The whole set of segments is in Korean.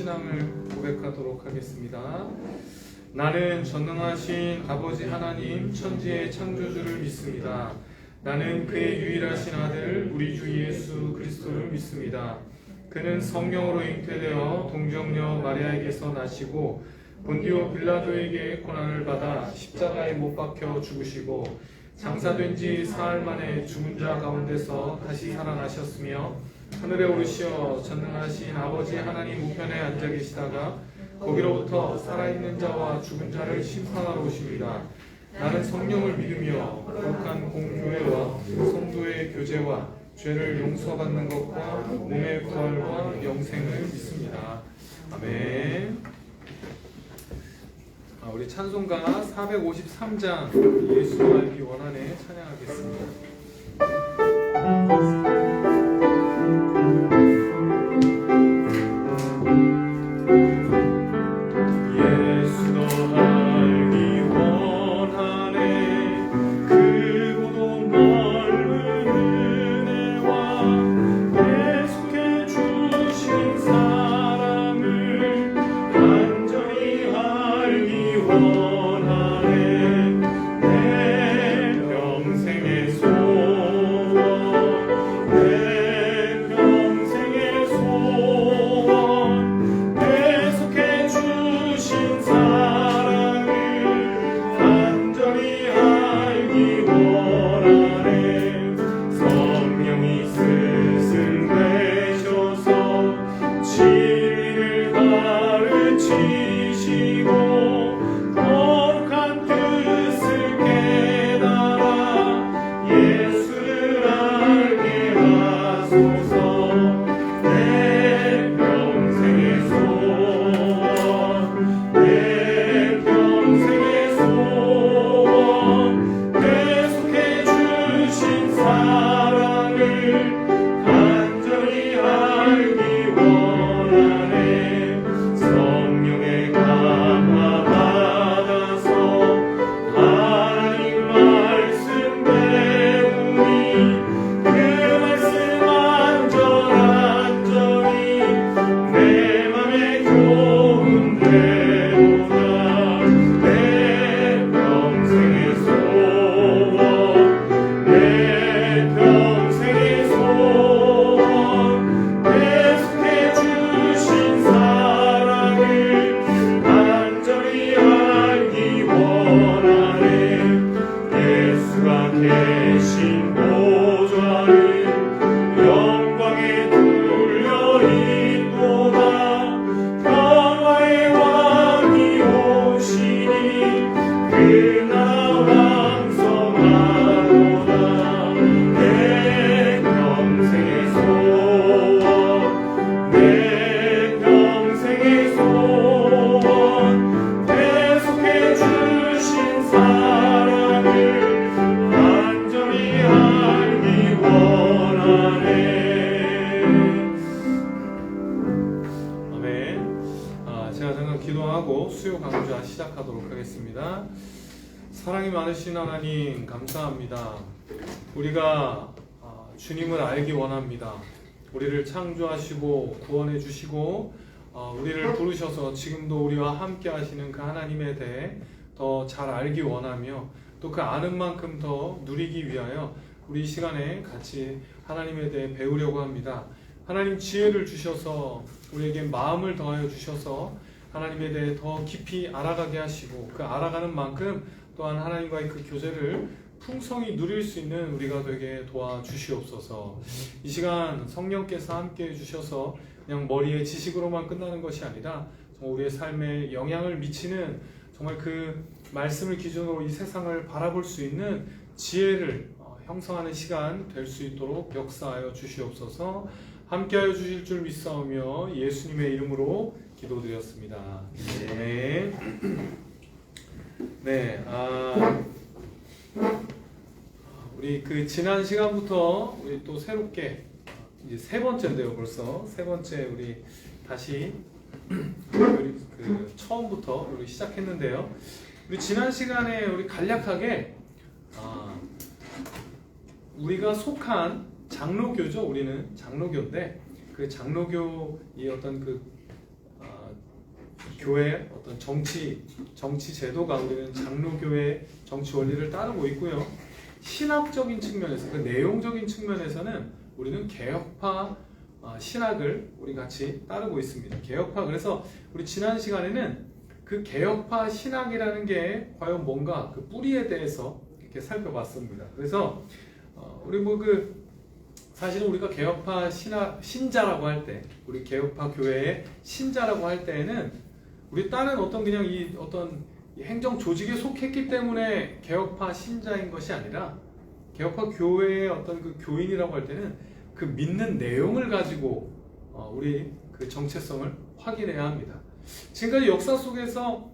신앙을 고백하도록 하겠습니다. 나는 전능하신 아버지 하나님 천지의 창조주를 믿습니다. 나는 그의 유일하신 아들 우리 주 예수 그리스도를 믿습니다. 그는 성령으로 잉태되어 동정녀 마리아에게서 나시고 본디오 빌라도에게 고난을 받아 십자가에 못 박혀 죽으시고 장사된 지 사흘 만에 죽은 자 가운데서 다시 살아나셨으며 하늘에 오르시어 전능하신 아버지 하나님 우편에 앉아 계시다가 거기로부터 살아있는 자와 죽은 자를 심판하러 오십니다. 나는 성령을 믿으며 거룩한 공교회와 성도의 교제와 죄를 용서받는 것과 몸의 부활과 영생을 믿습니다. 아멘. 우리 찬송가 453장 예수 알기 원하네 찬양하겠습니다. 시작하도록 하겠습니다. 사랑이 많으신 하나님 감사합니다. 우리가 주님을 알기 원합니다. 우리를 창조하시고 구원해 주시고 우리를 부르셔서 지금도 우리와 함께 하시는 그 하나님에 대해 더 잘 알기 원하며 또 그 아는 만큼 더 누리기 위하여 우리 이 시간에 같이 하나님에 대해 배우려고 합니다. 하나님 지혜를 주셔서 우리에게 마음을 더하여 주셔서 하나님에 대해 더 깊이 알아가게 하시고 그 알아가는 만큼 또한 하나님과의 그 교제를 풍성히 누릴 수 있는 우리가 되게 도와주시옵소서. 이 시간 성령께서 함께 해주셔서 그냥 머리의 지식으로만 끝나는 것이 아니라 정말 우리의 삶에 영향을 미치는 정말 그 말씀을 기준으로 이 세상을 바라볼 수 있는 지혜를 형성하는 시간 될 수 있도록 역사하여 주시옵소서. 함께하여 주실 줄 믿사오며 예수님의 이름으로 기도드렸습니다. 네. 네. 우리 그 지난 시간부터 우리 또 새롭게 이제 세 번째인데요, 벌써 세 번째 우리 다시 우리 그 처음부터 우리 시작했는데요. 우리 지난 시간에 우리 간략하게 우리가 속한 장로교죠. 우리는 장로교인데 그 장로교의 어떤 그 교회 어떤 정치 제도가 우리는 장로교회 정치 원리를 따르고 있고요. 신학적인 측면에서 그 내용적인 측면에서는 우리는 개혁파 신학을 우리 같이 따르고 있습니다. 개혁파 그래서 우리 지난 시간에는 그 개혁파 신학이라는 게 과연 뭔가 그 뿌리에 대해서 이렇게 살펴봤습니다. 그래서 우리 사실은 우리가 개혁파 신자라고 할 때, 우리 개혁파 교회의 신자라고 할 때에는 우리 딸은 어떤 그냥 이 어떤 행정 조직에 속했기 때문에 개혁파 신자인 것이 아니라 개혁파 교회의 어떤 그 교인이라고 할 때는 그 믿는 내용을 가지고 우리 그 정체성을 확인해야 합니다. 지금까지 역사 속에서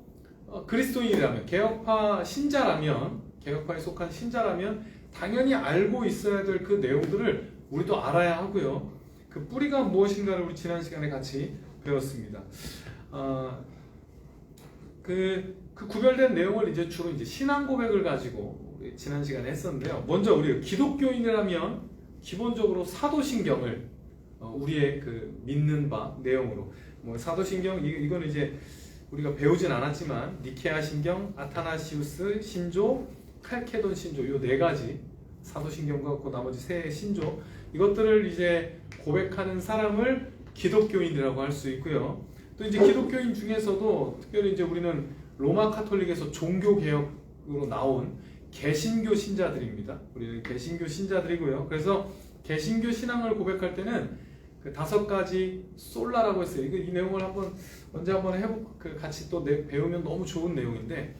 그리스도인이라면 개혁파 신자라면 개혁파에 속한 신자라면 당연히 알고 있어야 될 그 내용들을 우리도 알아야 하고요. 그 뿌리가 무엇인가를 우리 지난 시간에 같이 배웠습니다. 그 구별된 내용을 이제 주로 이제 신앙 고백을 가지고 우리 지난 시간에 했었는데요. 먼저 우리 기독교인이라면 기본적으로 사도신경을 우리의 그 믿는 바 내용으로 사도신경 이거는 이제 우리가 배우진 않았지만 니케아 신경, 아타나시우스 신조, 칼케돈 신조 이 네 가지 사도신경과 그 나머지 세 신조 이것들을 이제 고백하는 사람을 기독교인이라고 할 수 있고요. 또 이제 기독교인 중에서도 특별히 이제 우리는 로마 카톨릭에서 종교 개혁으로 나온 개신교 신자들입니다. 우리는 개신교 신자들이고요. 그래서 개신교 신앙을 고백할 때는 그 5가지 솔라라고 했어요. 이 내용을 언제 한번 같이 또 배우면 너무 좋은 내용인데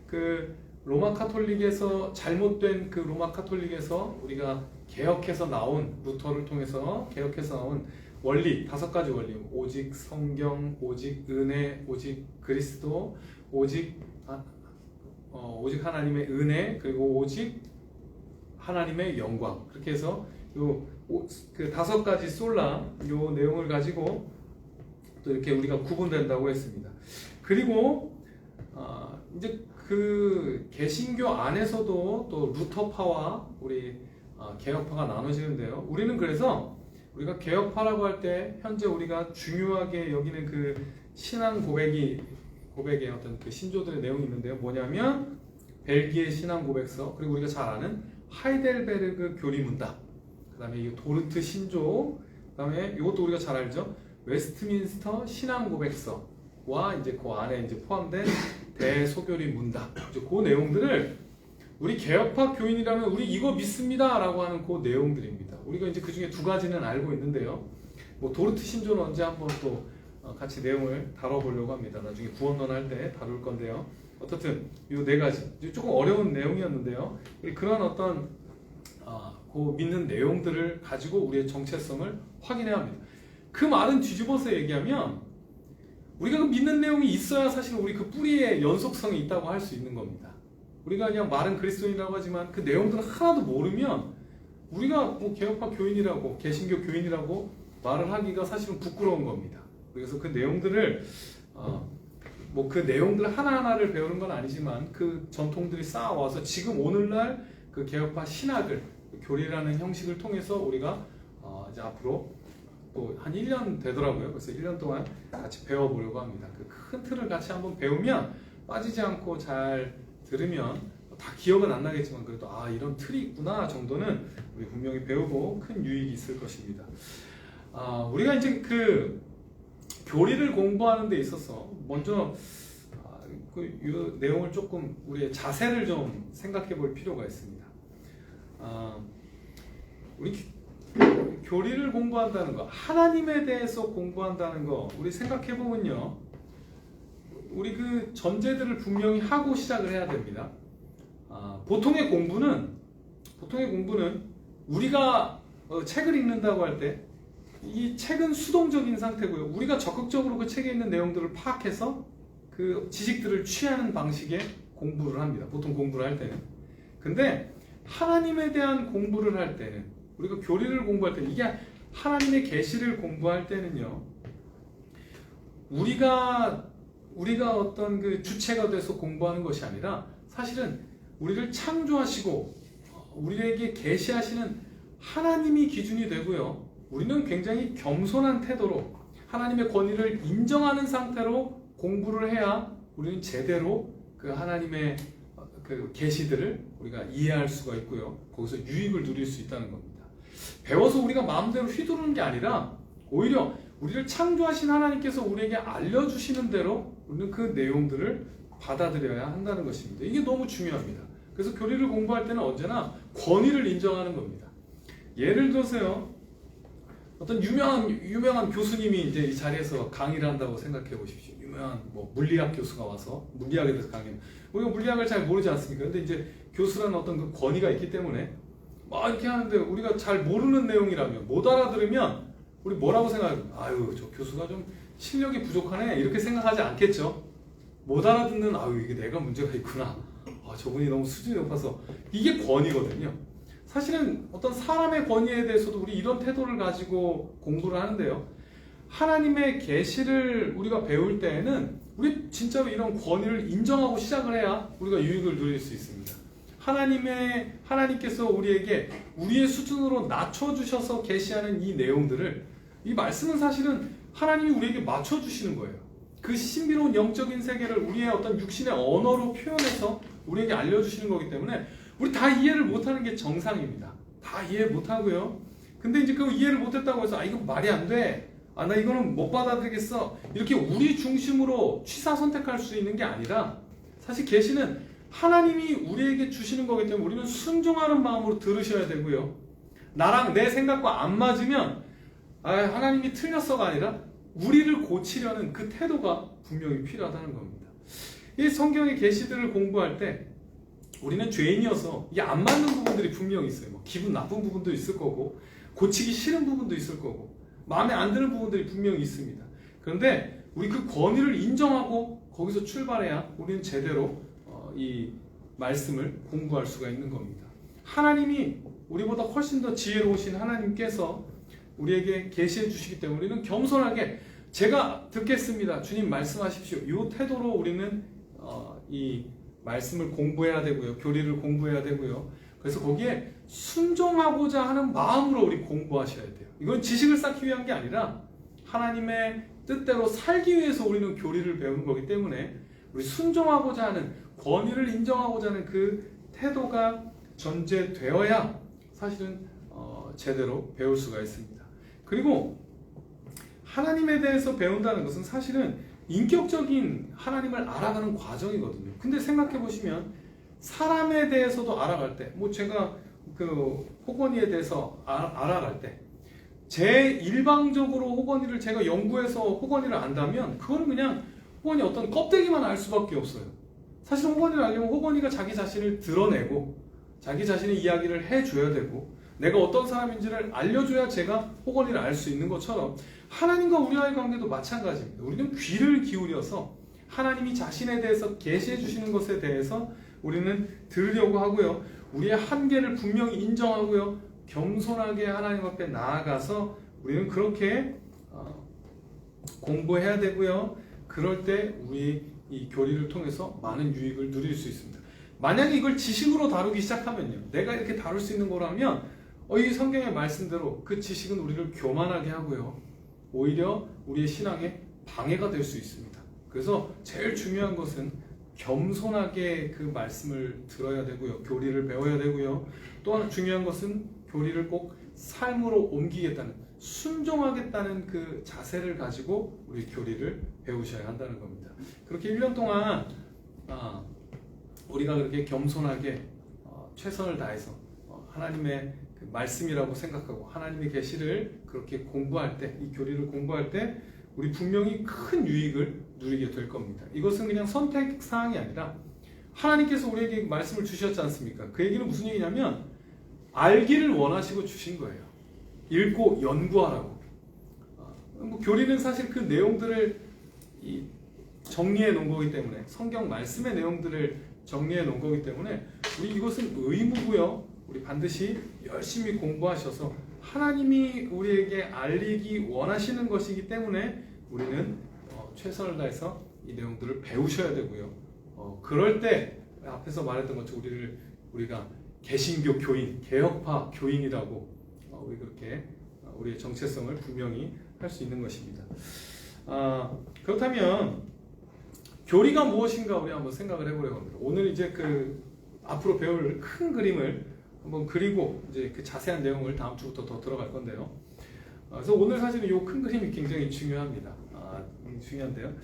그 로마 카톨릭에서 잘못된 그 로마 카톨릭에서 우리가 개혁해서 나온 루터를 통해서 개혁해서 나온 원리 5가지 원리 오직 성경, 오직 은혜, 오직 그리스도, 오직 하나님의 은혜 그리고 오직 하나님의 영광 그렇게 해서 그 5가지 솔라 요 내용을 가지고 또 이렇게 우리가 구분된다고 했습니다. 그리고 이제 그 개신교 안에서도 또 루터파와 우리 개혁파가 나눠지는데요. 우리는 그래서 우리가 개혁파라고 할 때 현재 우리가 중요하게 여기는 그 신앙 고백의 어떤 그 신조들의 내용이 있는데요. 뭐냐면 벨기에 신앙 고백서 그리고 우리가 잘 아는 하이델베르그 교리문답 그다음에 이 도르트 신조 그다음에 이것도 우리가 잘 알죠. 웨스트민스터 신앙 고백서와 이제 그 안에 이제 포함된 대소교리 문답 이제 그 내용들을 우리 개혁파 교인이라면 우리 이거 믿습니다라고 하는 그 내용들입니다. 우리가 이제 그 중에 2가지는 알고 있는데요. 도르트 신조는 언제 한번 또 같이 내용을 다뤄보려고 합니다. 나중에 구원론 할 때 다룰 건데요. 어떻든 이 4가지 조금 어려운 내용이었는데요. 그런 어떤 그 믿는 내용들을 가지고 우리의 정체성을 확인해야 합니다. 그 말은 뒤집어서 얘기하면 우리가 그 믿는 내용이 있어야 사실 우리 그 뿌리에 연속성이 있다고 할 수 있는 겁니다. 우리가 그냥 말은 그리스도인이라고 하지만 그 내용들을 하나도 모르면 우리가 개혁파 교인이라고 개신교 교인이라고 말을 하기가 사실은 부끄러운 겁니다. 그래서 그 내용들을 그 내용들 하나하나를 배우는 건 아니지만 그 전통들이 쌓아와서 지금 오늘날 그 개혁파 신학을 교리라는 형식을 통해서 우리가 이제 앞으로 또 한 1년 되더라고요. 그래서 1년 동안 같이 배워보려고 합니다. 그 큰 틀을 같이 한번 배우면 빠지지 않고 잘 들으면 다 기억은 안 나겠지만 그래도 이런 틀이 있구나 정도는 우리 분명히 배우고 큰 유익이 있을 것입니다. 우리가 이제 그 교리를 공부하는 데 있어서 먼저 이 내용을 조금 우리의 자세를 좀 생각해 볼 필요가 있습니다. 우리 교리를 공부한다는 거, 하나님에 대해서 공부한다는 거, 우리 생각해 보면요, 우리 그 전제들을 분명히 하고 시작을 해야 됩니다. 보통의 공부는 우리가 책을 읽는다고 할 때 이 책은 수동적인 상태고요. 우리가 적극적으로 그 책에 있는 내용들을 파악해서 그 지식들을 취하는 방식의 공부를 합니다. 보통 공부를 할 때는. 근데 하나님에 대한 공부를 할 때는 우리가 교리를 공부할 때는 이게 하나님의 계시를 공부할 때는요. 우리가 어떤 그 주체가 돼서 공부하는 것이 아니라 사실은 우리를 창조하시고 우리에게 계시하시는 하나님이 기준이 되고요. 우리는 굉장히 겸손한 태도로 하나님의 권위를 인정하는 상태로 공부를 해야 우리는 제대로 그 하나님의 그 계시들을 우리가 이해할 수가 있고요. 거기서 유익을 누릴 수 있다는 겁니다. 배워서 우리가 마음대로 휘두르는 게 아니라 오히려 우리를 창조하신 하나님께서 우리에게 알려주시는 대로 우리는 그 내용들을 받아들여야 한다는 것입니다. 이게 너무 중요합니다. 그래서 교리를 공부할 때는 언제나 권위를 인정하는 겁니다. 예를 들어서요, 어떤 유명한 교수님이 이제 이 자리에서 강의를 한다고 생각해 보십시오. 유명한 뭐 물리학 교수가 와서 물리학에 대해서 강의. 우리가 물리학을 잘 모르지 않습니까? 근데 이제 교수라는 어떤 그 권위가 있기 때문에 막 이렇게 하는데 우리가 잘 모르는 내용이라면 못 알아들으면 우리 뭐라고 생각해요? 아유, 저 교수가 좀 실력이 부족하네 이렇게 생각하지 않겠죠? 못 알아듣는 아유 이게 내가 문제가 있구나. 아, 저분이 너무 수준이 높아서 이게 권위거든요. 사실은 어떤 사람의 권위에 대해서도 우리 이런 태도를 가지고 공부를 하는데요. 하나님의 계시를 우리가 배울 때에는 우리 진짜로 이런 권위를 인정하고 시작을 해야 우리가 유익을 누릴 수 있습니다. 하나님께서 우리에게 우리의 수준으로 낮춰주셔서 계시하는 이 내용들을, 이 말씀은 사실은 하나님이 우리에게 맞춰주시는 거예요. 그 신비로운 영적인 세계를 우리의 어떤 육신의 언어로 표현해서 우리에게 알려주시는 거기 때문에 우리 다 이해를 못하는 게 정상입니다. 다 이해 못하고요. 근데 이제 그 이해를 못했다고 해서 아 이건 말이 안 돼. 아 나 이거는 못 받아들이겠어. 이렇게 우리 중심으로 취사 선택할 수 있는 게 아니라 사실 계시는 하나님이 우리에게 주시는 거기 때문에 우리는 순종하는 마음으로 들으셔야 되고요. 나랑 내 생각과 안 맞으면 아 하나님이 틀렸어가 아니라 우리를 고치려는 그 태도가 분명히 필요하다는 겁니다. 이 성경의 계시들을 공부할 때 우리는 죄인이어서 이게 안 맞는 부분들이 분명히 있어요. 뭐 기분 나쁜 부분도 있을 거고 고치기 싫은 부분도 있을 거고 마음에 안 드는 부분들이 분명히 있습니다. 그런데 우리 그 권위를 인정하고 거기서 출발해야 우리는 제대로 이 말씀을 공부할 수가 있는 겁니다. 하나님이 우리보다 훨씬 더 지혜로우신 하나님께서 우리에게 계시해 주시기 때문에 우리는 겸손하게 제가 듣겠습니다. 주님 말씀하십시오. 이 태도로 우리는 이 말씀을 공부해야 되고요. 교리를 공부해야 되고요. 그래서 거기에 순종하고자 하는 마음으로 우리 공부하셔야 돼요. 이건 지식을 쌓기 위한 게 아니라 하나님의 뜻대로 살기 위해서 우리는 교리를 배우는 거기 때문에 우리 순종하고자 하는, 권위를 인정하고자 하는 그 태도가 전제되어야 사실은 제대로 배울 수가 있습니다. 그리고 하나님에 대해서 배운다는 것은 사실은 인격적인 하나님을 알아가는 과정이거든요. 근데 생각해 보시면 사람에 대해서도 알아갈 때, 뭐 제가 그 호건이에 대해서 알아갈 때, 제 일방적으로 호건이를 제가 연구해서 호건이를 안다면 그거는 그냥 호건이 어떤 껍데기만 알 수밖에 없어요. 사실 호건이를 알려면 호건이가 자기 자신을 드러내고 자기 자신의 이야기를 해줘야 되고 내가 어떤 사람인지를 알려줘야 제가 호건이를 알 수 있는 것처럼 하나님과 우리와의 관계도 마찬가지입니다. 우리는 귀를 기울여서 하나님이 자신에 대해서 계시해 주시는 것에 대해서 우리는 들으려고 하고요. 우리의 한계를 분명히 인정하고요. 겸손하게 하나님 앞에 나아가서 우리는 그렇게 공부해야 되고요. 그럴 때 우리 이 교리를 통해서 많은 유익을 누릴 수 있습니다. 만약에 이걸 지식으로 다루기 시작하면요. 내가 이렇게 다룰 수 있는 거라면 이 성경의 말씀대로 그 지식은 우리를 교만하게 하고요. 오히려 우리의 신앙에 방해가 될 수 있습니다. 그래서 제일 중요한 것은 겸손하게 그 말씀을 들어야 되고요. 교리를 배워야 되고요. 또 하나 중요한 것은 교리를 꼭 삶으로 옮기겠다는, 순종하겠다는 그 자세를 가지고 우리 교리를 배우셔야 한다는 겁니다. 그렇게 1년 동안 우리가 그렇게 겸손하게 최선을 다해서 하나님의 그 말씀이라고 생각하고 하나님의 계시를 그렇게 공부할 때, 이 교리를 공부할 때 우리 분명히 큰 유익을 누리게 될 겁니다. 이것은 그냥 선택사항이 아니라 하나님께서 우리에게 말씀을 주셨지 않습니까? 그 얘기는 무슨 얘기냐면 알기를 원하시고 주신 거예요. 읽고 연구하라고. 뭐 교리는 사실 그 내용들을 정리해 놓은 거기 때문에, 성경 말씀의 내용들을 정리해 놓은 거기 때문에 우리 이것은 의무고요. 우리 반드시 열심히 공부하셔서 하나님이 우리에게 알리기 원하시는 것이기 때문에 우리는 최선을 다해서 이 내용들을 배우셔야 되고요. 그럴 때 앞에서 말했던 것처럼 우리가 개신교 교인, 개혁파 교인이라고 우리 그렇게 우리의 정체성을 분명히 할 수 있는 것입니다. 그렇다면 교리가 무엇인가 우리 한번 생각을 해보려고 합니다. 오늘 이제 그 앞으로 배울 큰 그림을 한번 그리고 이제 그 자세한 내용을 다음 주부터 더 들어갈 건데요. 그래서 오늘 사실은 이 큰 그림이 굉장히 중요합니다. 중요한데요.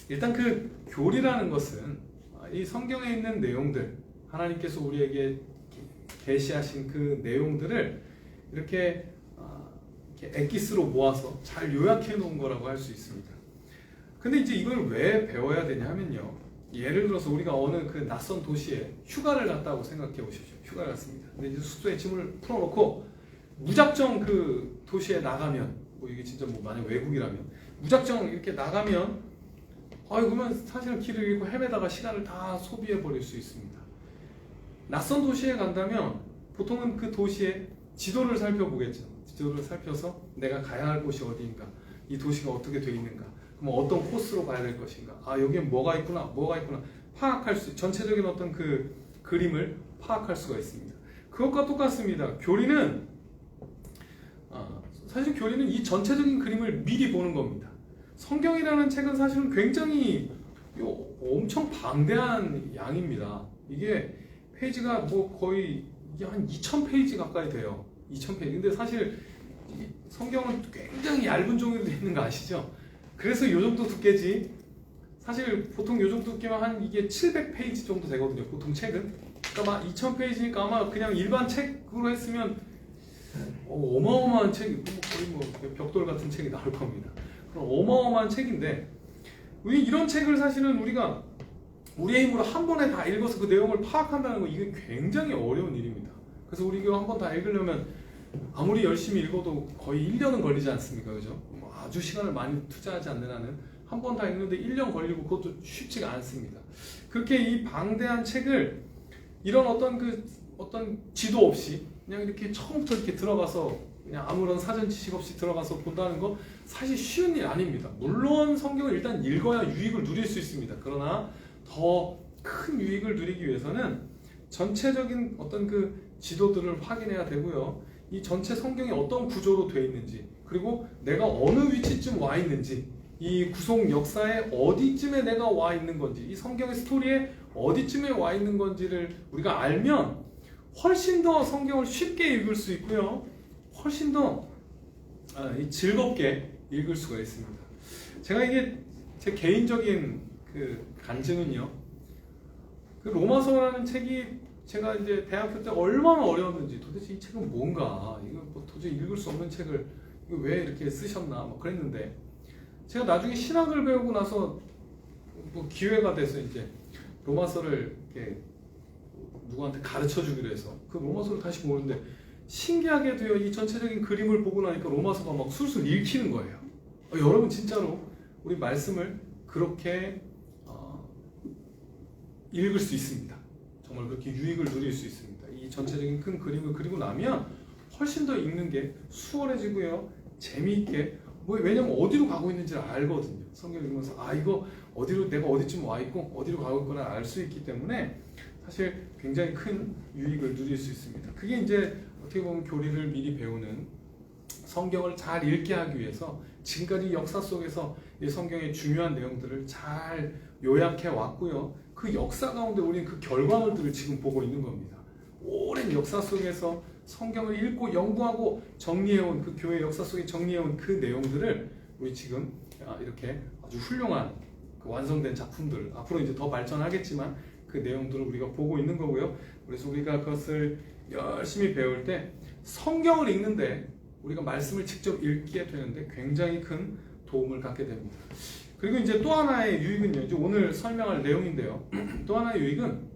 일단 그 교리라는 것은 이 성경에 있는 내용들, 하나님께서 우리에게 계시하신 그 내용들을 이렇게 엑기스로 모아서 잘 요약해 놓은 거라고 할 수 있습니다. 근데 이제 이걸 왜 배워야 되냐 하면요. 예를 들어서 우리가 어느 그 낯선 도시에 휴가를 갔다고 생각해 보십시오. 휴가를 갔습니다. 근데 이제 숙소에 짐을 풀어놓고 무작정 그 도시에 나가면, 뭐 이게 진짜 뭐 만약 외국이라면 무작정 이렇게 나가면, 그러면 사실은 길을 잃고 헤매다가 시간을 다 소비해 버릴 수 있습니다. 낯선 도시에 간다면 보통은 그 도시의 지도를 살펴보겠죠. 지도를 살펴서 내가 가야 할 곳이 어디인가, 이 도시가 어떻게 되어 있는가, 그럼 어떤 코스로 가야 될 것인가, 여기에 뭐가 있구나 파악할 수, 전체적인 어떤 그 그림을 파악할 수가 있습니다. 그것과 똑같습니다. 교리는 사실 교리는 이 전체적인 그림을 미리 보는 겁니다. 성경이라는 책은 사실은 굉장히 엄청 방대한 양입니다. 이게 페이지가 뭐 거의 한 2000페이지 가까이 돼요. 2000페이지. 근데 사실 성경은 굉장히 얇은 종이로 되어 있는 거 아시죠? 그래서 이 정도 두께지. 사실 보통 이 정도 두께면 한 이게 700페이지 정도 되거든요. 보통 책은. 그러니까 막 2000페이지니까 아마 그냥 일반 책으로 했으면 어마어마한 책이, 거의 뭐 벽돌 같은 책이 나올 겁니다. 그럼 어마어마한 책인데, 이런 책을 사실은 우리가 우리의 힘으로 한 번에 다 읽어서 그 내용을 파악한다는 거, 이게 굉장히 어려운 일입니다. 그래서 우리 이거 한 번 다 읽으려면 아무리 열심히 읽어도 거의 1년은 걸리지 않습니까? 그죠? 아주 시간을 많이 투자하지 않는 한은 한 번 다 읽는데 1년 걸리고 그것도 쉽지가 않습니다. 그렇게 이 방대한 책을 이런 어떤 지도 없이 그냥 이렇게 처음부터 이렇게 들어가서 그냥 아무런 사전 지식 없이 들어가서 본다는 거 사실 쉬운 일 아닙니다. 물론 성경을 일단 읽어야 유익을 누릴 수 있습니다. 그러나 더 큰 유익을 누리기 위해서는 전체적인 어떤 그 지도들을 확인해야 되고요. 이 전체 성경이 어떤 구조로 되어 있는지, 그리고 내가 어느 위치쯤 와 있는지, 이 구속 역사에 어디쯤에 내가 와 있는 건지, 이 성경의 스토리에 어디쯤에 와 있는 건지를 우리가 알면 훨씬 더 성경을 쉽게 읽을 수 있고요. 훨씬 더 즐겁게 읽을 수가 있습니다. 제가 이게 제 개인적인 그 간증은요. 그 로마서라는 책이 제가 이제 대학교 때 얼마나 어려웠는지, 도대체 이 책은 뭔가, 이거 뭐 도저히 읽을 수 없는 책을 이거 왜 이렇게 쓰셨나 뭐 그랬는데, 제가 나중에 신학을 배우고 나서 뭐 기회가 돼서 이제 로마서를 이렇게 누구한테 가르쳐 주기로 해서 그 로마서를 다시 보는데, 신기하게도요, 이 전체적인 그림을 보고 나니까 로마서가 막 술술 읽히는 거예요. 여러분 진짜로 우리 말씀을 그렇게 읽을 수 있습니다. 정말 그렇게 유익을 누릴 수 있습니다. 이 전체적인 큰 그림을 그리고 나면 훨씬 더 읽는 게 수월해지고요, 재미있게, 왜냐면 어디로 가고 있는지를 알거든요. 성경 읽으면서 이거 어디로, 내가 어디쯤 와 있고 어디로 가고 있구나 알 수 있기 때문에 사실 굉장히 큰 유익을 누릴 수 있습니다. 그게 이제 어떻게 보면 교리를 미리 배우는, 성경을 잘 읽게 하기 위해서 지금까지 역사 속에서 이 성경의 중요한 내용들을 잘 요약해 왔고요. 그 역사 가운데 우리는 그 결과물들을 지금 보고 있는 겁니다. 오랜 역사 속에서 성경을 읽고 연구하고 정리해온, 그 교회 역사 속에 정리해온 그 내용들을 우리 지금 이렇게 아주 훌륭한 그 완성된 작품들, 앞으로 이제 더 발전하겠지만 그 내용들을 우리가 보고 있는 거고요. 그래서 우리가 그것을 열심히 배울 때 성경을 읽는데, 우리가 말씀을 직접 읽게 되는데 굉장히 큰 도움을 갖게 됩니다. 그리고 이제 또 하나의 유익은요, 이제 오늘 설명할 내용인데요. 또 하나의 유익은,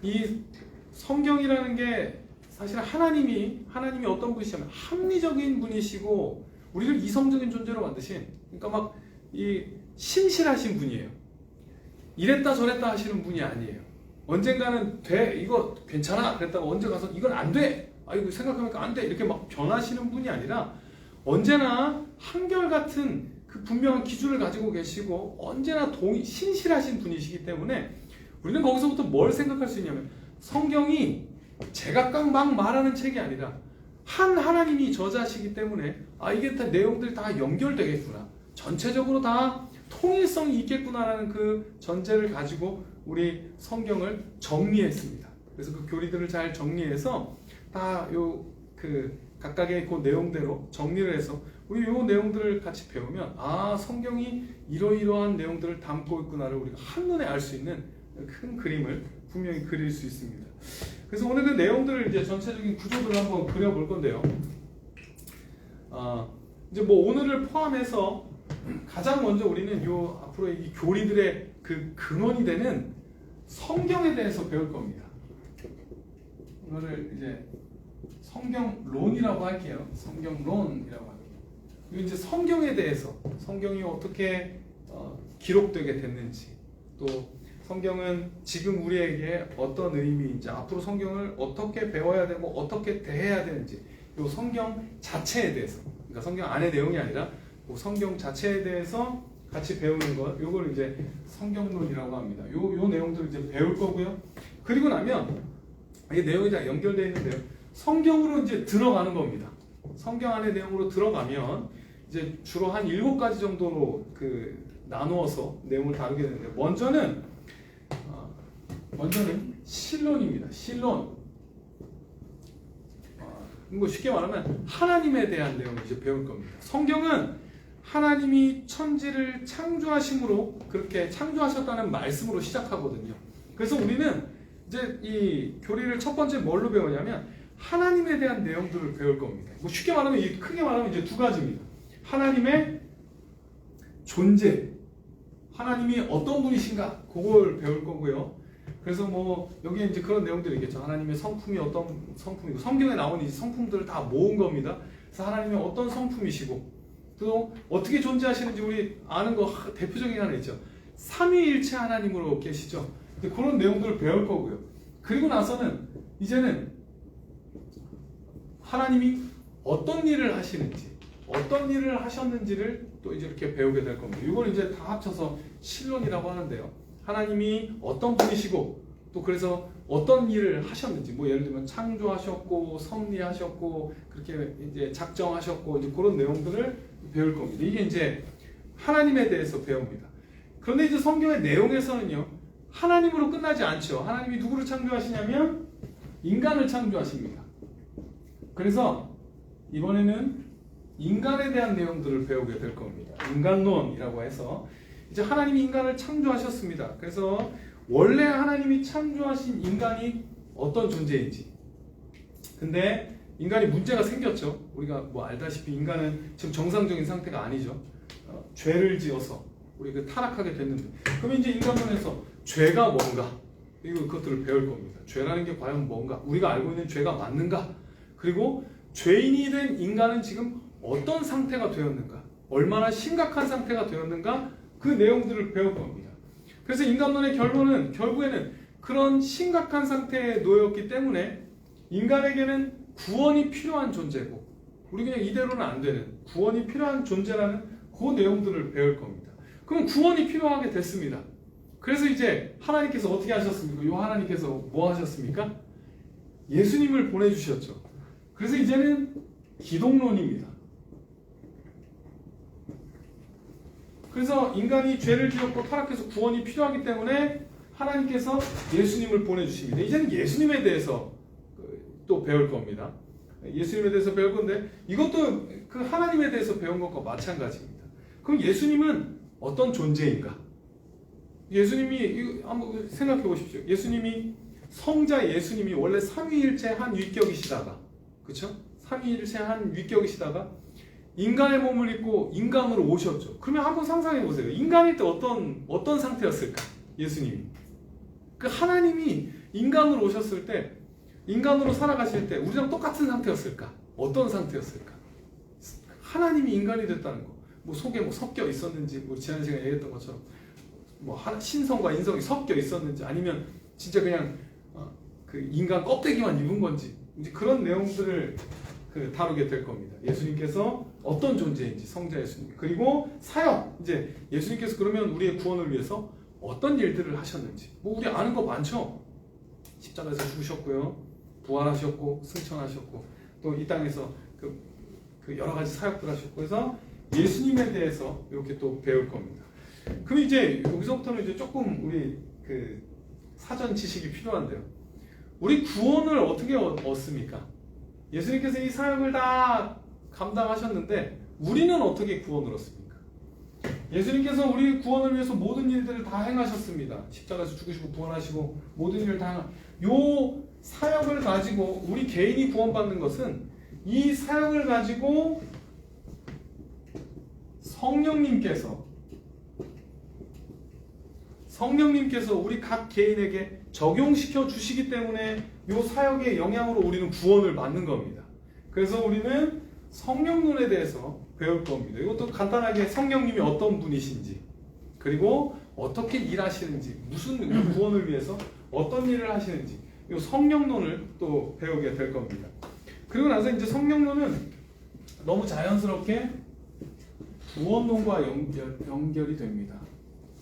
이 성경이라는 게 사실 하나님이 어떤 분이시냐면 합리적인 분이시고 우리를 이성적인 존재로 만드신, 그러니까 막 이 신실하신 분이에요. 이랬다 저랬다 하시는 분이 아니에요. 언젠가는 돼, 이거 괜찮아 그랬다가 언제 가서 이건 안 돼, 이거 생각해보니까 안 돼, 이렇게 막 변하시는 분이 아니라 언제나 한결같은 그 분명한 기준을 가지고 계시고 언제나 신실하신 분이시기 때문에 우리는 거기서부터 뭘 생각할 수 있냐면, 성경이 제각각 막 말하는 책이 아니라 한 하나님이 저자시기 때문에 이게 다 내용들이 다 연결되겠구나, 전체적으로 다 통일성이 있겠구나라는 그 전제를 가지고 우리 성경을 정리했습니다. 그래서 그 교리들을 잘 정리해서 다 요 그 각각의 그 내용대로 정리를 해서 우리 요 내용들을 같이 배우면 아 성경이 이러이러한 내용들을 담고 있구나를 우리가 한눈에 알 수 있는 큰 그림을 분명히 그릴 수 있습니다. 그래서 오늘 그 내용들을 이제 전체적인 구조들을 한번 그려볼 건데요. 이제 뭐 오늘을 포함해서 가장 먼저 우리는 요 앞으로 이 교리들의 그 근원이 되는 성경에 대해서 배울 겁니다. 이거를 이제 성경론이라고 할게요. 성경론이라고 할게요. 이거 이제 성경에 대해서 성경이 어떻게 기록되게 됐는지 또 성경은 지금 우리에게 어떤 의미인지 앞으로 성경을 어떻게 배워야 되고 어떻게 대해야 되는지 요 성경 자체에 대해서 그러니까 성경 안의 내용이 아니라 그 성경 자체에 대해서 같이 배우는 것 요걸 이제 성경론이라고 합니다. 요 내용들을 이제 배울 거고요. 그리고 나면 이 내용이 다 연결되어 있는데요. 성경으로 이제 들어가는 겁니다. 성경 안의 내용으로 들어가면 이제 주로 한 7가지 정도로 그 나누어서 내용을 다루게 되는데 먼저는 신론입니다. 신론. 뭐 쉽게 말하면 하나님에 대한 내용을 이제 배울 겁니다. 성경은 하나님이 천지를 창조하심으로 그렇게 창조하셨다는 말씀으로 시작하거든요. 그래서 우리는 이제 이 교리를 첫 번째 뭘로 배우냐면 하나님에 대한 내용들을 배울 겁니다. 뭐 쉽게 말하면 크게 말하면 이제 2가지입니다. 하나님의 존재, 하나님이 어떤 분이신가 그걸 배울 거고요. 그래서 뭐 여기에 이제 그런 내용들이 있겠죠. 하나님의 성품이 어떤 성품이고 성경에 나온 이 성품들을 다 모은 겁니다. 그래서 하나님이 어떤 성품이시고 또 어떻게 존재하시는지 우리 아는 거 대표적인 하나 있죠. 삼위일체 하나님으로 계시죠. 그런 내용들을 배울 거고요. 그리고 나서는 이제는 하나님이 어떤 일을 하시는지 어떤 일을 하셨는지를 또 이제 이렇게 배우게 될 겁니다. 이걸 이제 다 합쳐서 신론이라고 하는데요. 하나님이 어떤 분이시고 또 그래서 어떤 일을 하셨는지 뭐 예를 들면 창조하셨고 섭리하셨고 그렇게 이제 작정하셨고 이제 그런 내용들을 배울 겁니다. 이게 이제 하나님에 대해서 배웁니다. 그런데 이제 성경의 내용에서는요. 하나님으로 끝나지 않죠. 하나님이 누구를 창조하시냐면 인간을 창조하십니다. 그래서 이번에는 인간에 대한 내용들을 배우게 될 겁니다. 인간론이라고 해서 이제 하나님이 인간을 창조하셨습니다. 그래서 원래 하나님이 창조하신 인간이 어떤 존재인지 근데 인간이 문제가 생겼죠. 우리가 뭐 알다시피 인간은 지금 정상적인 상태가 아니죠. 죄를 지어서 우리 그 타락하게 됐는데 그럼 이제 인간론에서 죄가 뭔가 그것들을 배울 겁니다. 죄라는 게 과연 뭔가 우리가 알고 있는 죄가 맞는가 그리고 죄인이 된 인간은 지금 어떤 상태가 되었는가 얼마나 심각한 상태가 되었는가 그 내용들을 배울 겁니다. 그래서 인간론의 결론은 결국에는 그런 심각한 상태에 놓였기 때문에 인간에게는 구원이 필요한 존재고 우리 그냥 이대로는 안 되는 구원이 필요한 존재라는 그 내용들을 배울 겁니다. 그럼 구원이 필요하게 됐습니다. 그래서 이제 하나님께서 어떻게 하셨습니까? 요 하나님께서 뭐 하셨습니까? 예수님을 보내주셨죠. 그래서 이제는 기독론입니다. 그래서 인간이 죄를 지었고 타락해서 구원이 필요하기 때문에 하나님께서 예수님을 보내주십니다. 이제는 예수님에 대해서 또 배울 겁니다. 예수님에 대해서 배울 건데 이것도 그 하나님에 대해서 배운 것과 마찬가지입니다. 그럼 예수님은 어떤 존재인가? 예수님이 한번 생각해 보십시오. 예수님이 성자 예수님이 원래 삼위일체 한 위격이시다가 그렇죠? 삼위일체 한 위격이시다가 인간의 몸을 입고 인간으로 오셨죠. 그러면 한번 상상해 보세요. 인간일 때 어떤 상태였을까? 예수님이 그 하나님이 인간으로 오셨을 때 인간으로 살아가실 때 우리랑 똑같은 상태였을까? 어떤 상태였을까? 하나님이 인간이 됐다는 거. 뭐 속에 뭐 섞여 있었는지, 뭐 지난 시간에 얘기했던 것처럼 뭐 신성과 인성이 섞여 있었는지, 아니면 진짜 그냥 그 인간 껍데기만 입은 건지, 이제 그런 내용들을 다루게 될 겁니다. 예수님께서 어떤 존재인지, 성자 예수님. 그리고 사역, 이제 예수님께서 그러면 우리의 구원을 위해서 어떤 일들을 하셨는지. 뭐 우리 아는 거 많죠. 십자가에서 죽으셨고요, 부활하셨고, 승천하셨고, 또 이 땅에서 그 여러 가지 사역들 하셨고, 그래서 예수님에 대해서 이렇게 또 배울 겁니다. 그럼 이제 여기서부터는 이제 조금 우리 그 사전 지식이 필요한데요. 우리 구원을 어떻게 얻습니까? 예수님께서 이 사역을 다 감당하셨는데 우리는 어떻게 구원을 얻습니까? 예수님께서 우리 구원을 위해서 모든 일들을 다 행하셨습니다. 십자가에서 죽으시고 구원하시고 모든 일을 다 요 사역을 가지고 우리 개인이 구원받는 것은 이 사역을 가지고 성령님께서 우리 각 개인에게 적용시켜 주시기 때문에 이 사역의 영향으로 우리는 구원을 받는 겁니다. 그래서 우리는 성령론에 대해서 배울 겁니다. 이것도 간단하게 성령님이 어떤 분이신지, 그리고 어떻게 일하시는지, 무슨 구원을 위해서 어떤 일을 하시는지, 이 성령론을 또 배우게 될 겁니다. 그리고 나서 이제 성령론은 너무 자연스럽게 구원론과 연결이 됩니다.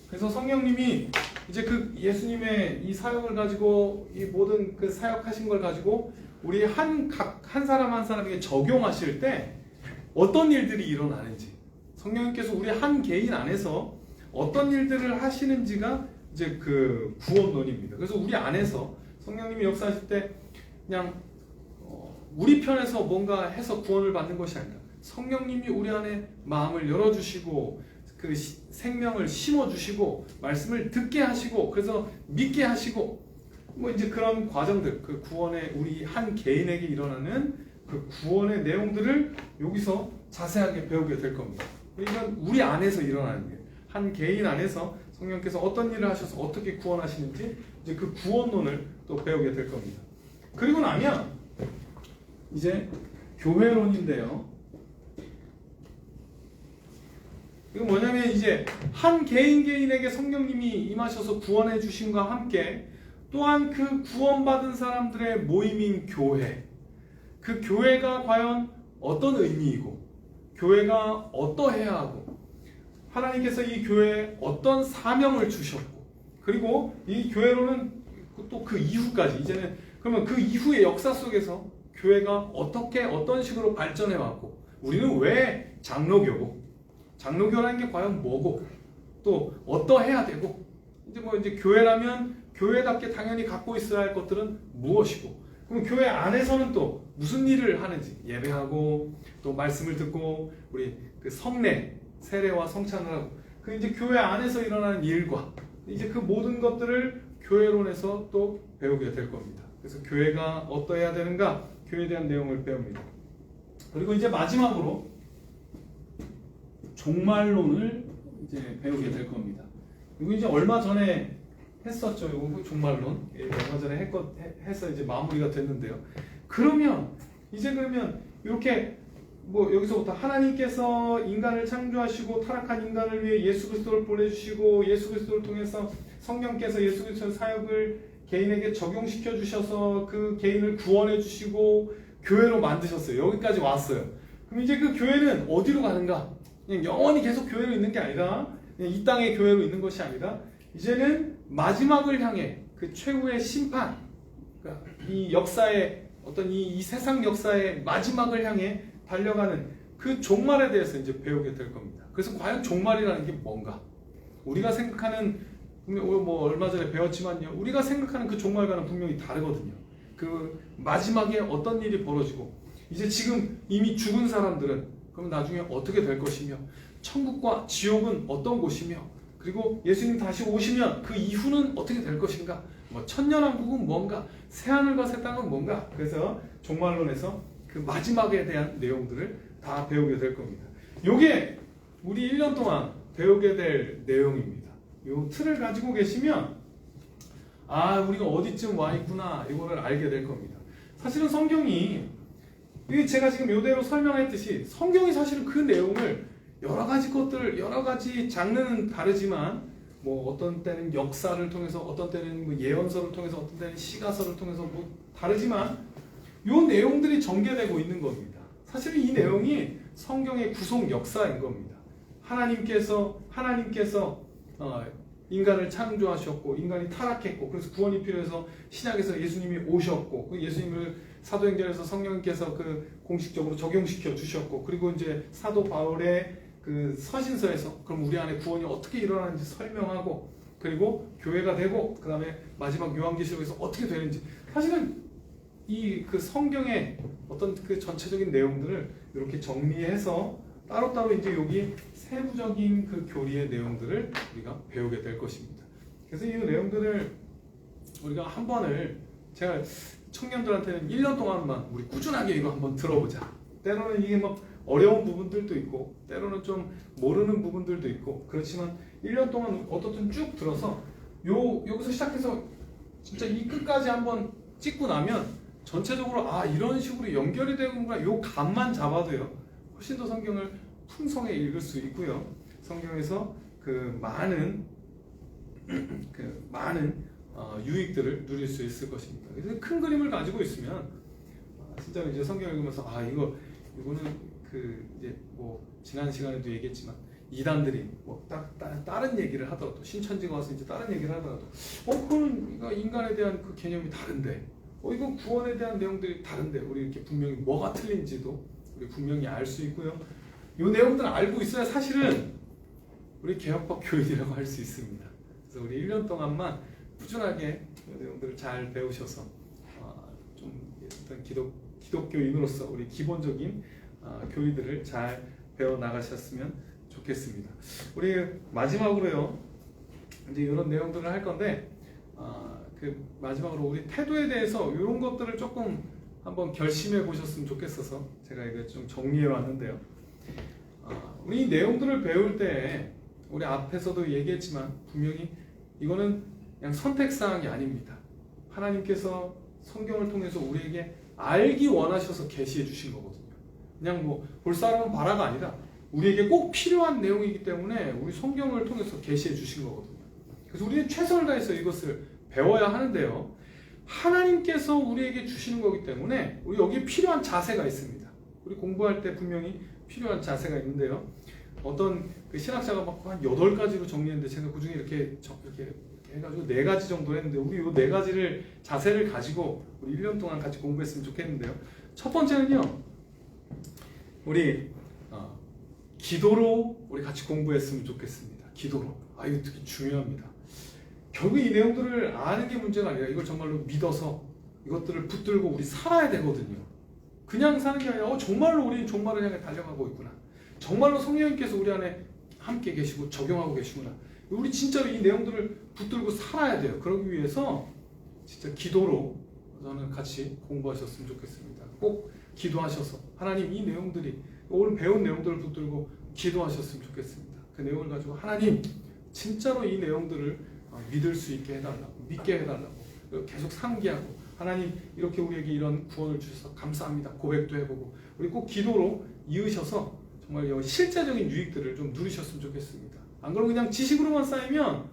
그래서 성령님이 이제 그 예수님의 이 사역을 가지고 이 모든 그 사역하신 걸 가지고 우리 한 사람 한 사람에게 적용하실 때 어떤 일들이 일어나는지, 성령님께서 우리 한 개인 안에서 어떤 일들을 하시는지가 이제 그 구원론입니다. 그래서 우리 안에서 성령님이 역사하실 때 그냥 우리 편에서 뭔가 해서 구원을 받는 것이 아니라 성령님이 우리 안에 마음을 열어주시고 그 생명을 심어주시고 말씀을 듣게 하시고 그래서 믿게 하시고 뭐 이제 그런 과정들, 그 구원의 우리 한 개인에게 일어나는 그 구원의 내용들을 여기서 자세하게 배우게 될 겁니다. 이건 우리 안에서 일어나는 게, 한 개인 안에서 성령께서 어떤 일을 하셔서 어떻게 구원하시는지 이제 그 구원론을 또 배우게 될 겁니다. 그리고 나면 이제 교회론인데요. 이거 뭐냐면 이제 한 개인에게 성령님이 임하셔서 구원해 주심과 함께 또한 그 구원받은 사람들의 모임인 교회, 그 교회가 과연 어떤 의미이고 교회가 어떠해야 하고 하나님께서 이 교회에 어떤 사명을 주셨고 그리고 이 교회로는 또 그 이후까지 이제는 그러면 그 이후의 역사 속에서 교회가 어떻게 어떤 식으로 발전해 왔고 우리는 왜 장로교고 장로교라는 게 과연 뭐고 또 어떠해야 되고 이제 교회라면 교회답게 당연히 갖고 있어야 할 것들은 무엇이고 그럼 교회 안에서는 또 무슨 일을 하는지 예배하고 또 말씀을 듣고 우리 그 성례 세례와 성찬을 하고 그 이제 교회 안에서 일어나는 일과 이제 그 모든 것들을 교회론에서 또 배우게 될 겁니다. 그래서 교회가 어떠해야 되는가 교회에 대한 내용을 배웁니다. 그리고 이제 마지막으로 종말론을 이제 배우게 될 겁니다. 이거 이제 얼마 전에 했었죠. 이거 종말론 얼마 전에 해서 이제 마무리가 됐는데요. 그러면 이렇게 뭐 여기서부터 하나님께서 인간을 창조하시고 타락한 인간을 위해 예수 그리스도를 보내주시고 예수 그리스도를 통해서 성령께서 예수 그리스도의 사역을 개인에게 적용시켜 주셔서 그 개인을 구원해 주시고 교회로 만드셨어요. 여기까지 왔어요. 그럼 이제 그 교회는 어디로 가는가? 그냥 영원히 계속 교회로 있는 게 아니라 그냥 이 땅의 교회로 있는 것이 아니라 이제는 마지막을 향해 그 최후의 심판, 그러니까 이 역사의 어떤 이 세상 역사의 마지막을 향해 달려가는 그 종말에 대해서 이제 배우게 될 겁니다. 그래서 과연 종말이라는 게 뭔가? 우리가 생각하는 뭐 얼마 전에 배웠지만요. 우리가 생각하는 그 종말과는 분명히 다르거든요. 그 마지막에 어떤 일이 벌어지고 이제 지금 이미 죽은 사람들은 그럼 나중에 어떻게 될 것이며 천국과 지옥은 어떤 곳이며 그리고 예수님 다시 오시면 그 이후는 어떻게 될 것인가? 뭐 천년왕국은 뭔가? 새하늘과 새 땅은 뭔가? 그래서 종말론에서 그 마지막에 대한 내용들을 다 배우게 될 겁니다. 요게 우리 1년 동안 배우게 될 내용입니다. 요 틀을 가지고 계시면 우리가 어디쯤 와 있구나 이거를 알게 될 겁니다. 사실은 성경이 제가 지금 이대로 설명했듯이 성경이 사실은 그 내용을 여러 가지 장르는 다르지만 뭐 어떤 때는 역사를 통해서 어떤 때는 뭐 예언서를 통해서 어떤 때는 시가서를 통해서 뭐 다르지만 요 내용들이 전개되고 있는 겁니다. 사실은 이 내용이 성경의 구속 역사인 겁니다. 하나님께서 인간을 창조하셨고 인간이 타락했고 그래서 구원이 필요해서 신약에서 예수님이 오셨고 그 예수님을 사도행전에서 성령님께서 그 공식적으로 적용시켜 주셨고 그리고 이제 사도 바울의 그 서신서에서 그럼 우리 안에 구원이 어떻게 일어나는지 설명하고 그리고 교회가 되고 그 다음에 마지막 요한계시록에서 어떻게 되는지 사실은 이 그 성경의 어떤 그 전체적인 내용들을 이렇게 정리해서 따로따로 이제 여기 세부적인 그 교리의 내용들을 우리가 배우게 될 것입니다. 그래서 이 내용들을 우리가 한 번을 제가 청년들한테는 1년 동안만 우리 꾸준하게 이거 한번 들어보자. 때로는 이게 막 어려운 부분들도 있고 때로는 좀 모르는 부분들도 있고 그렇지만 1년 동안 어떻든 쭉 들어서 여기서 시작해서 진짜 이 끝까지 한번 찍고 나면 전체적으로 아 이런 식으로 연결이 되는구나 요 감만 잡아도요 훨씬 더 성경을 풍성하게 읽을 수 있고요. 성경에서 그 많은 유익들을 누릴 수 있을 것입니다. 그래서 큰 그림을 가지고 있으면 진짜로 이제 성경을 읽으면서 아 이거는 그 이제 뭐 지난 시간에도 얘기했지만 이단들이 뭐 다른 얘기를 하더라도 신천지가 와서 이제 다른 얘기를 하더라도 그거는 인간에 대한 그 개념이 다른데 이건 구원에 대한 내용들이 다른데 우리 이렇게 분명히 뭐가 틀린지도 우리 분명히 알 수 있고요. 이 내용들을 알고 있어야 사실은 우리 개혁파 교인이라고 할 수 있습니다. 그래서 우리 1년 동안만 꾸준하게 이 내용들을 잘 배우셔서 좀 일단 기독교인으로서 우리 기본적인 교리들을 잘 배워 나가셨으면 좋겠습니다. 우리 마지막으로요 이제 이런 내용들을 할 건데 그 마지막으로 우리 태도에 대해서 이런 것들을 조금 한번 결심해 보셨으면 좋겠어서 제가 이거 좀 정리해 왔는데요. 우리 이 내용들을 배울 때 우리 앞에서도 얘기했지만 분명히 이거는 그냥 선택사항이 아닙니다. 하나님께서 성경을 통해서 우리에게 알기 원하셔서 계시해 주신 거거든요. 그냥 뭐 볼 사람은 봐라가 아니라 우리에게 꼭 필요한 내용이기 때문에 우리 성경을 통해서 계시해 주신 거거든요. 그래서 우리는 최선을 다해서 이것을 배워야 하는데요. 하나님께서 우리에게 주시는 거기 때문에 우리 여기에 필요한 자세가 있습니다. 우리 공부할 때 분명히 필요한 자세가 있는데요. 어떤 그 신학자가 막 한 8가지로 정리했는데 제가 그중에 이렇게 해가지고 4가지 정도 했는데 우리 이 4가지를 자세를 가지고 우리 1년 동안 같이 공부했으면 좋겠는데요. 첫 번째는요. 우리 기도로 우리 같이 공부했으면 좋겠습니다. 기도로. 이거 되게 중요합니다. 결국 이 내용들을 아는 게 문제가 아니라 이걸 정말로 믿어서 이것들을 붙들고 우리 살아야 되거든요. 그냥 사는 게 아니라 정말로 우리는 종말을 향해 달려가고 있구나. 정말로 성령님께서 우리 안에 함께 계시고 적용하고 계시구나. 우리 진짜로 이 내용들을 붙들고 살아야 돼요. 그러기 위해서 진짜 기도로 저는 같이 공부하셨으면 좋겠습니다. 꼭 기도하셔서 하나님 이 내용들이 오늘 배운 내용들을 붙들고 기도하셨으면 좋겠습니다. 그 내용을 가지고 하나님 진짜로 이 내용들을 믿을 수 있게 해달라고 믿게 해달라고 계속 상기하고 하나님 이렇게 우리에게 이런 구원을 주셔서 감사합니다 고백도 해보고 우리 꼭 기도로 이으셔서 정말 실제적인 유익들을 좀 누리셨으면 좋겠습니다. 안 그러면 그냥 지식으로만 쌓이면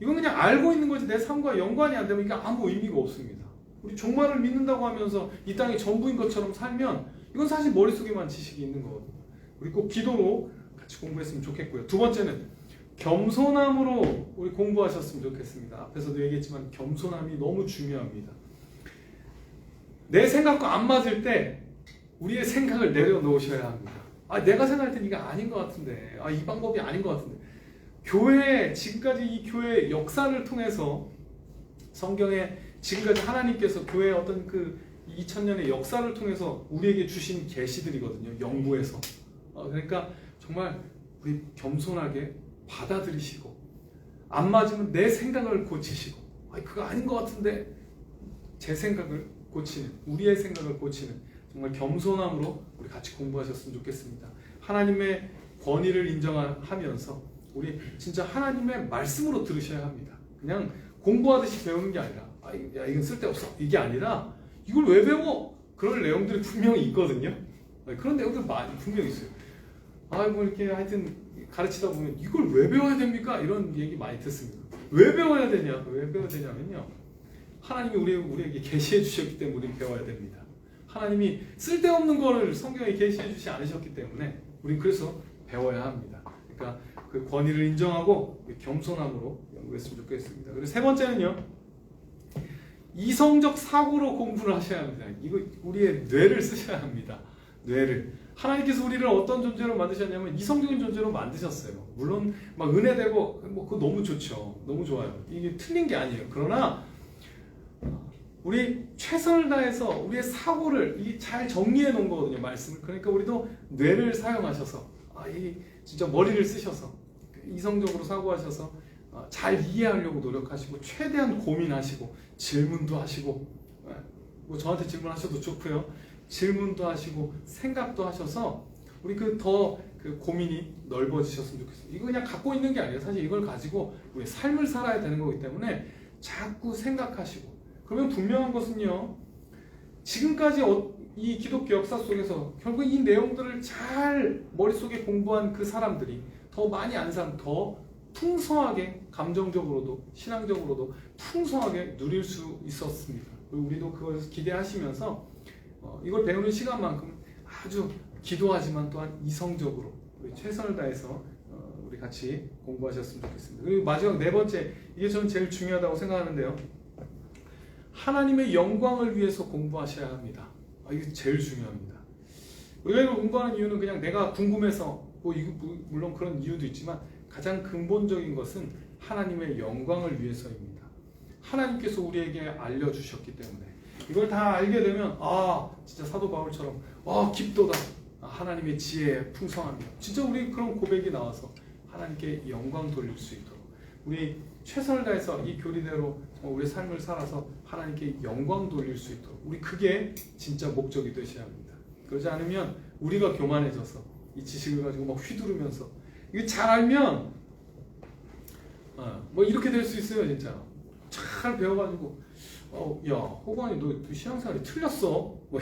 이건 그냥 알고 있는 거지 내 삶과 연관이 안 되면 이게 아무 의미가 없습니다. 우리 종말을 믿는다고 하면서 이 땅이 전부인 것처럼 살면 이건 사실 머릿속에만 지식이 있는 거거든요. 우리 꼭 기도로 같이 공부했으면 좋겠고요. 두 번째는 겸손함으로 우리 공부하셨으면 좋겠습니다. 앞에서도 얘기했지만 겸손함이 너무 중요합니다. 내 생각과 안 맞을 때 우리의 생각을 내려놓으셔야 합니다. 내가 생각할 땐 이게 아닌 것 같은데 이 방법이 아닌 것 같은데 교회 지금까지 이 교회 역사를 통해서 성경에 지금까지 하나님께서 교회의 어떤 그 2000년의 역사를 통해서 우리에게 주신 계시들이거든요. 영구에서 그러니까 정말 우리 겸손하게 받아들이시고 안 맞으면 내 생각을 고치시고 그거 아닌 것 같은데 제 생각을 고치는 우리의 생각을 고치는 정말 겸손함으로 우리 같이 공부하셨으면 좋겠습니다. 하나님의 권위를 인정하면서 우리 진짜 하나님의 말씀으로 들으셔야 합니다. 그냥 공부하듯이 배우는 게 아니라 야 이건 쓸데없어 이게 아니라 이걸 왜 배워? 그런 내용들이 분명히 있거든요. 그런 내용들 많이 분명히 있어요. 뭐 이렇게 하여튼 가르치다 보면 이걸 왜 배워야 됩니까? 이런 얘기 많이 듣습니다. 왜 배워야 되냐? 왜 배워야 되냐면요. 하나님이 우리에게 계시해 주셨기 때문에 우리는 배워야 됩니다. 하나님이 쓸데없는 거를 성경에 계시해 주지 않으셨기 때문에 우리는 그래서 배워야 합니다. 그러니까 그 권위를 인정하고 겸손함으로 연구했으면 좋겠습니다. 그리고 세 번째는요. 이성적 사고로 공부를 하셔야 합니다. 이거 우리의 뇌를 쓰셔야 합니다. 뇌를. 하나님께서 우리를 어떤 존재로 만드셨냐면 이성적인 존재로 만드셨어요. 물론 막 은혜되고 뭐 그거 너무 좋죠. 너무 좋아요. 이게 틀린 게 아니에요. 그러나 우리 최선을 다해서 우리의 사고를 잘 정리해 놓은 거거든요. 말씀을. 그러니까 우리도 뇌를 사용하셔서 이 진짜 머리를 쓰셔서 이성적으로 사고하셔서 잘 이해하려고 노력하시고 최대한 고민하시고 질문도 하시고 뭐 저한테 질문하셔도 좋고요. 질문도 하시고 생각도 하셔서 우리 더 고민이 넓어지셨으면 좋겠어요. 이거 그냥 갖고 있는 게 아니에요. 사실 이걸 가지고 우리 삶을 살아야 되는 거기 때문에 자꾸 생각하시고 그러면 분명한 것은요. 지금까지 이 기독교 역사 속에서 결국 이 내용들을 잘 머릿속에 공부한 그 사람들이 더 많이 안 사람, 더 풍성하게 감정적으로도 신앙적으로도 풍성하게 누릴 수 있었습니다. 그리고 우리도 그걸 기대하시면서 이걸 배우는 시간만큼 아주 기도하지만 또한 이성적으로 우리 최선을 다해서 우리 같이 공부하셨으면 좋겠습니다. 그리고 마지막 네 번째, 이게 저는 제일 중요하다고 생각하는데요. 하나님의 영광을 위해서 공부하셔야 합니다. 이게 제일 중요합니다. 우리가 이걸 공부하는 이유는 그냥 내가 궁금해서 물론 그런 이유도 있지만 가장 근본적인 것은 하나님의 영광을 위해서입니다. 하나님께서 우리에게 알려주셨기 때문에 이걸 다 알게 되면 진짜 사도 바울처럼 깊도다. 하나님의 지혜의 풍성함이요. 진짜 우리 그런 고백이 나와서 하나님께 영광 돌릴 수 있도록 우리 최선을 다해서 이 교리대로 우리 삶을 살아서 하나님께 영광 돌릴 수 있도록 우리 그게 진짜 목적이 되셔야 합니다. 그러지 않으면 우리가 교만해져서 이 지식을 가지고 막 휘두르면서 이거 잘 알면 뭐 이렇게 될 수 있어요. 진짜 잘 배워가지고 야 호관이 너 신앙생활이 틀렸어 뭐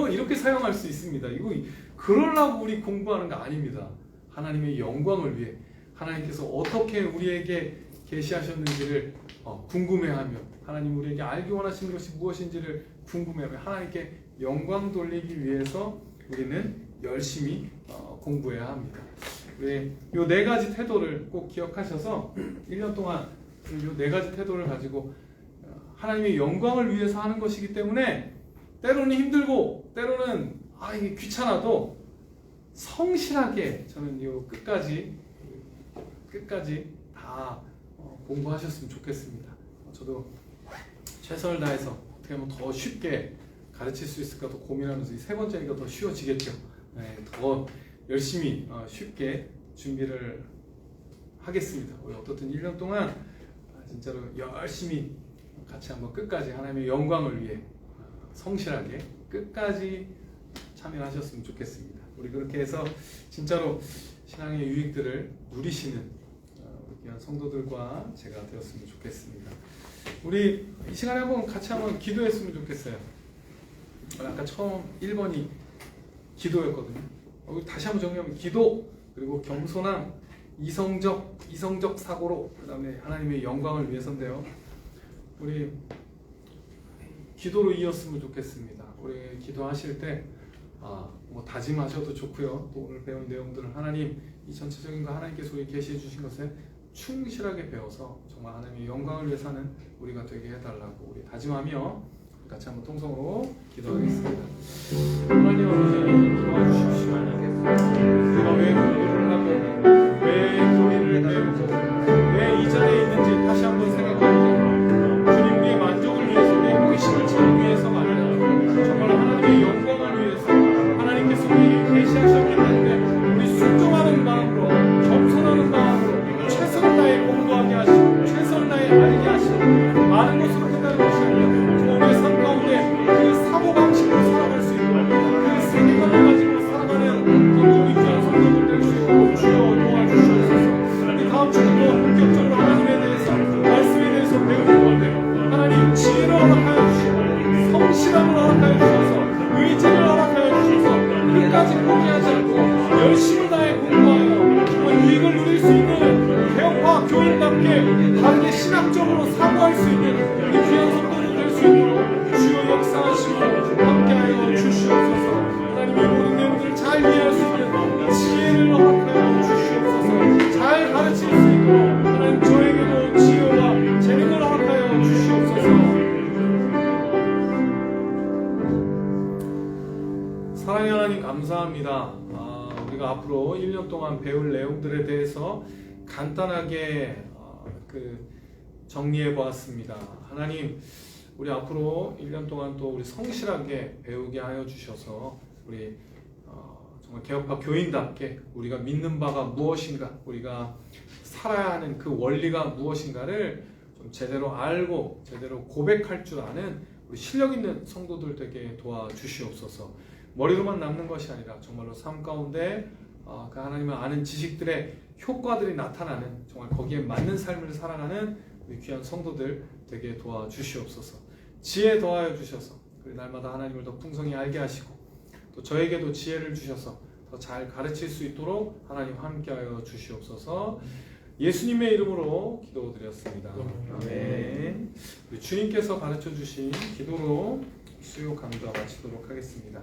이렇게 사용할 수 있습니다. 이거 그러려고 우리 공부하는 거 아닙니다. 하나님의 영광을 위해 하나님께서 어떻게 우리에게 계시하셨는지를 궁금해하며 하나님 우리에게 알기 원하시는 것이 무엇인지를 궁금해하며 하나님께 영광 돌리기 위해서 우리는 열심히 공부해야 합니다. 우리 요 네 가지 태도를 꼭 기억하셔서 1년 동안 요 네 가지 태도를 가지고 하나님의 영광을 위해서 하는 것이기 때문에 때로는 힘들고 때로는 이게 귀찮아도 성실하게 저는 요 끝까지 다 공부하셨으면 좋겠습니다. 저도 최선을 다해서 어떻게 하면 더 쉽게 가르칠 수 있을까 더 고민하면서 이 세 번째니까 더 쉬워지겠죠. 더 열심히 쉽게 준비를 하겠습니다. 우리 어떻든 1년 동안 진짜로 열심히 같이 한번 끝까지 하나님의 영광을 위해 성실하게 끝까지 참여하셨으면 좋겠습니다. 우리 그렇게 해서 진짜로 신앙의 유익들을 누리시는 우리 귀한 성도들과 제가 되었으면 좋겠습니다. 우리 이 시간에 같이 한번 기도했으면 좋겠어요. 아까 처음 1번이 기도였거든요. 다시 한번 정리하면 기도, 그리고 겸손함, 이성적 사고로 그 다음에 하나님의 영광을 위해서인데요. 우리 기도로 이었으면 좋겠습니다. 우리 기도하실 때 뭐 다짐하셔도 좋고요. 또 오늘 배운 내용들을 하나님 이 전체적인 거 하나님께서 우리 계시해 주신 것에 충실하게 배워서 정말 하나님의 영광을 위해 사는 우리가 되게 해달라고 우리 다짐하며 같이 한번 통성으로 기도하겠습니다. 하나님 아버지 도와주십시오. 우리가 왜 교리를 하고 왜 교리를 배우고 왜 이 자리에 있는지 다시 한번 생각합니다. 주님 우리의 만족을 위해서 우리의 호기심을 채우기 위해서가 아니라 정말 하나님의 영광을 위해서 하나님께서 우리에게 계시하셨기 때문에 우리 순종하는 마음으로 겸손하는 마음으로 최선을 다해 공부하게 하시고 최선을 다해 알게 하시고 아는 것으로 끝나는 것이 아니라 우리의 삶 가운데 그 사고방식으로 살아갈 수 있도록 그 세계관을 가지고 살아가는 우리 귀한 성도들 될 수 있도록 주여 도와주시옵소서. 우리 다음 주도 본격적으로 하나님에 대해서 말씀에 대해서 배우는 건데 하나님 지혜를 허락하여 주시고 성실함을 허락하여 주셔서 의지를 허락하여 주셔서 끝까지 포기하지 않고 열심을 다해 공부하여 정말 유익을 누릴 수 있는 개혁파 교인답게 다르게 신학적으로 사고할 수 있는 우리 귀한 성도들 될 수 있도록 주여 역사하시고 함께하여 주시옵소서. 하나님의 모든 내용들을 잘 이해할 수 있는 지혜를 허락하여 주시옵소서. 잘 가르칠 수 있도록 하나님 저에게도 지혜와 재능을 허락하여 주시옵소서. 사랑의 하나님 감사합니다. 앞으로 1년 동안 배울 내용들에 대해서 간단하게 정리해 보았습니다. 하나님, 우리 앞으로 1년 동안 또 우리 성실하게 배우게 하여 주셔서 우리 정말 개혁파 교인답게 우리가 믿는 바가 무엇인가, 우리가 살아야 하는 그 원리가 무엇인가를 좀 제대로 알고 제대로 고백할 줄 아는 우리 실력 있는 성도들 되게 도와주시옵소서. 머리로만 남는 것이 아니라 정말로 삶 가운데 그 하나님을 아는 지식들의 효과들이 나타나는, 정말 거기에 맞는 삶을 살아가는 우리 귀한 성도들 되게 도와주시옵소서. 지혜 더하여 주셔서 날마다 하나님을 더 풍성히 알게 하시고, 또 저에게도 지혜를 주셔서 더 잘 가르칠 수 있도록 하나님 함께하여 주시옵소서. 예수님의 이름으로 기도드렸습니다. 아멘. 우리 주님께서 가르쳐 주신 기도로 수요 강좌 마치도록 하겠습니다.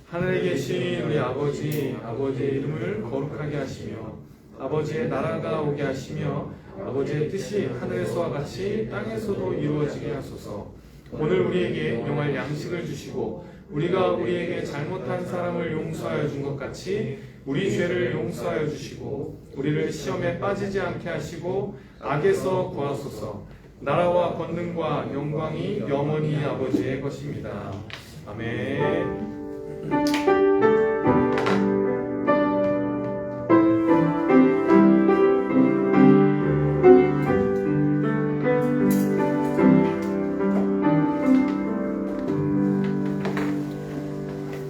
하늘에 계신 우리 아버지, 아버지의 이름을 거룩하게 하시며 아버지의 나라가 오게 하시며 아버지의 뜻이 하늘에서와 같이 땅에서도 이루어지게 하소서. 오늘 우리에게 용할 양식을 주시고 우리가 우리에게 잘못한 사람을 용서하여 준 것 같이 우리 죄를 용서하여 주시고 우리를 시험에 빠지지 않게 하시고 악에서 구하소서. 나라와 권능과 영광이 영원히 아버지의 것입니다. 아멘.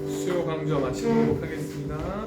수요 강좌 마치도록 하겠습니다.